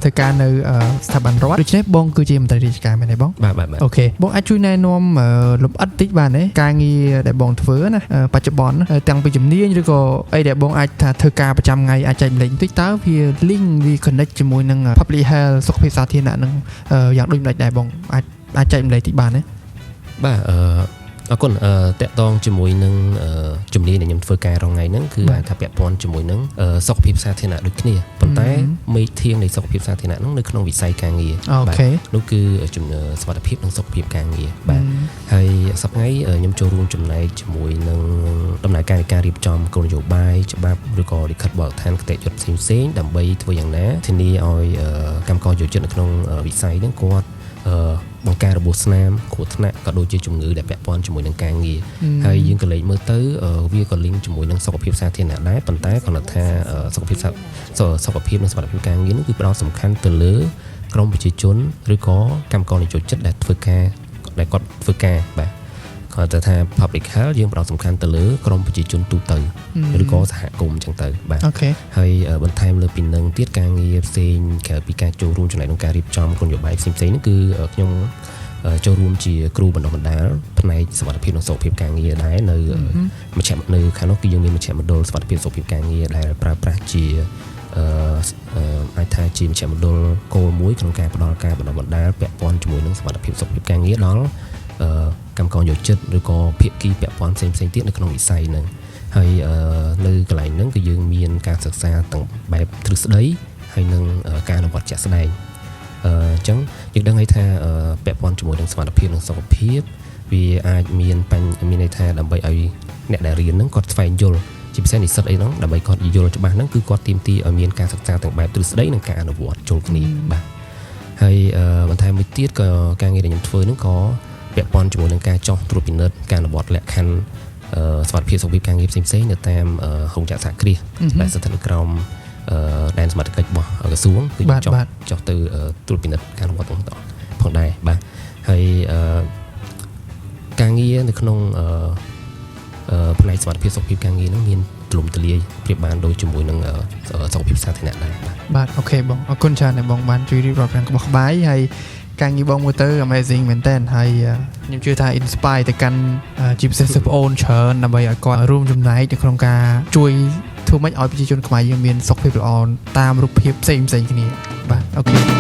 ធ្វើការនៅស្ថាប័នរដ្ឋដូច្នេះបងគឺជាមន្ត្រីរាជការមែនទេបងបាទអូខេបងអាចជួយណែនាំលម្អិតតិចបានទេការងារដែលបងធ្វើណាបច្ចុប្បន្នទាំងពីជំនាញឬក៏អីដែលបងអាចថាធ្វើការប្រចាំថ្ងៃអាចចែកម្លែកបន្តិចតើវា link វា connect ជាមួយនឹង public health សុខភាពសាធារណៈនឹងយ៉ាងដូចម្ដេចដែរបងអាចចែកម្លែកតិចបានទេបាទអរគុណតកតងជាមួយនឹងជំនាញដែលខ្ញុំធ្វើការរងថ្ងៃហ្នឹងគឺអាចថាពាក់ព័ន្ធជាមួយនឹងសុខភាពសាធារណៈដូចគ្នាប៉ុន្តែមេធាងនៃសុខភាពសាធារណៈហ្នឹងនៅក្នុងវិស័យការងារបាទនោះគឺសុខភាពនិងសុខភាពការងារបាទហើយសប្តាហ៍ថ្ងៃខ្ញុំចូលរួមចំណែកជាមួយនឹងដំណើរការនៃការរៀបចំគោលនយោបាយច្បាប់ឬក៏លិខិតបទដ្ឋានគតិយុត្តផ្សេងៗដើម្បីធ្វើយ៉ាងណាធានាឲ្យកម្មករយោជិតនៅក្នុងវិស័យហ្នឹងគាត់បង្ការរបួសស្នាមគ្រោះថ្នាក់ក៏ដូចជាជំងឺដែលពាក់ព័ន្ធជាមួយនឹងការងារហើយយើងក៏លេចមើលទៅវាក៏ link ជាមួយនឹងសុខភាពសាធារណៈដែរប៉ុន្តែគាត់ថាសុខភាពនិងសុខភាពការងារនោះគឺផ្ដោតសំខាន់ទៅលើក្រុមប្រជាជនឬក៏កម្មករនិយោជិតដែលធ្វើការបាទគាត់ថា public health យើងផ្ដោតសំខាន់ទៅលើក្រុមប្រជាជនទូទៅឬក៏សហគមន៍អញ្ចឹងទៅបាទហើយបន្ថែមលើពីនឹងទៀតការងារផ្សេងក្រៅពីការចូលរួមចំណែកក្នុងការរៀបចំគោលនយោបាយផ្សេងៗនេះគឺខ្ញុំចូលរួមជាគ្រូបណ្ដុះបណ្ដាលផ្នែកសុខភាពនិងសុខភាពការងារដែរនៅនៅខាងនោះគឺយើងមានមជ្ឈមណ្ឌលសុខភាពសុខភាពការងារដែលប្រើប្រាស់ជាអាចថាជាមជ្ឈមណ្ឌលគោលមួយក្នុងការផ្ដល់ការបណ្ដុះបណ្ដាលពាក់ព័ន្ធជាមួយនឹងសុខភាពការងារដល់កម្មករយោជិតឬក៏ភាគីពាក់ព័ន្ធផ្សេងៗទៀតនៅក្នុងវិស័យហ្នឹងហើយនៅកន្លែងហ្នឹងគឺយើងមានការសិក្សាទាំងបែបទ្រឹស្ដីហើយនិងការអនុវត្តជាក់ស្ដែងអញ្ចឹងយើងដឹងហើយថាពាក់ព័ន្ធជាមួយនឹងសុខភាពនិងសុខភាពវាអាចមានន័យថាដើម្បីឲ្យអ្នកដែលរៀនហ្នឹងគាត់ស្វែងយល់ជាពិសេសនិស្សិតអីហ្នឹងដើម្បីគាត់យល់ច្បាស់ហ្នឹងគឺគាត់ទាមទារឲ្យមានការសិក្សាទាំងបែបទ្រឹស្ដីនិងការអនុវត្តចូលគ្នាបាទហើយបន្ថែមមួយទៀតក៏ការងារដែលខ្ញុំធ្វើហ្នឹងក៏ពាក់ព័ន្ធជាមួយនឹងការចោះត្រួតពិនិត្យការអនុវត្តលក្ខខណ្ឌសុខភាពការងារផ្សេងៗនៅតាមរោងចក្រសហគ្រាសដែលស្ថិតនៅក្រោមដែនសមត្ថកិច្ចរបស់ក្រសួងគឺចោះទៅត្រួតពិនិត្យការអនុវត្តផងដែរបាទហើយការងារនៅក្នុងផ្នែកសុខភាពការងារហ្នឹងមានទូលំទូលាយប្រៀបបានដូចជាមួយនឹងសុខភាពសាធារណៈដែរបាទអូខេបងអរគុណច្រើនដែលបងបានជួយរៀបរាប់យ៉ាងក្បោះក្បាយហើយការងារបងមើលទៅ amazing មែនតើហើយខ្ញុំជឿថា inspire ទៅកាន់ជាពិសេសសិស្សប្អូនច្រើនដើម្បីឲ្យគាត់រួមចំណែកនៅក្នុងការជួយធ្វើម៉េចឲ្យប្រជាជនខ្មែរយើងមានសុខភាពល្អតាមរូបភាពផ្សេងៗគ្នាបាទអូខេ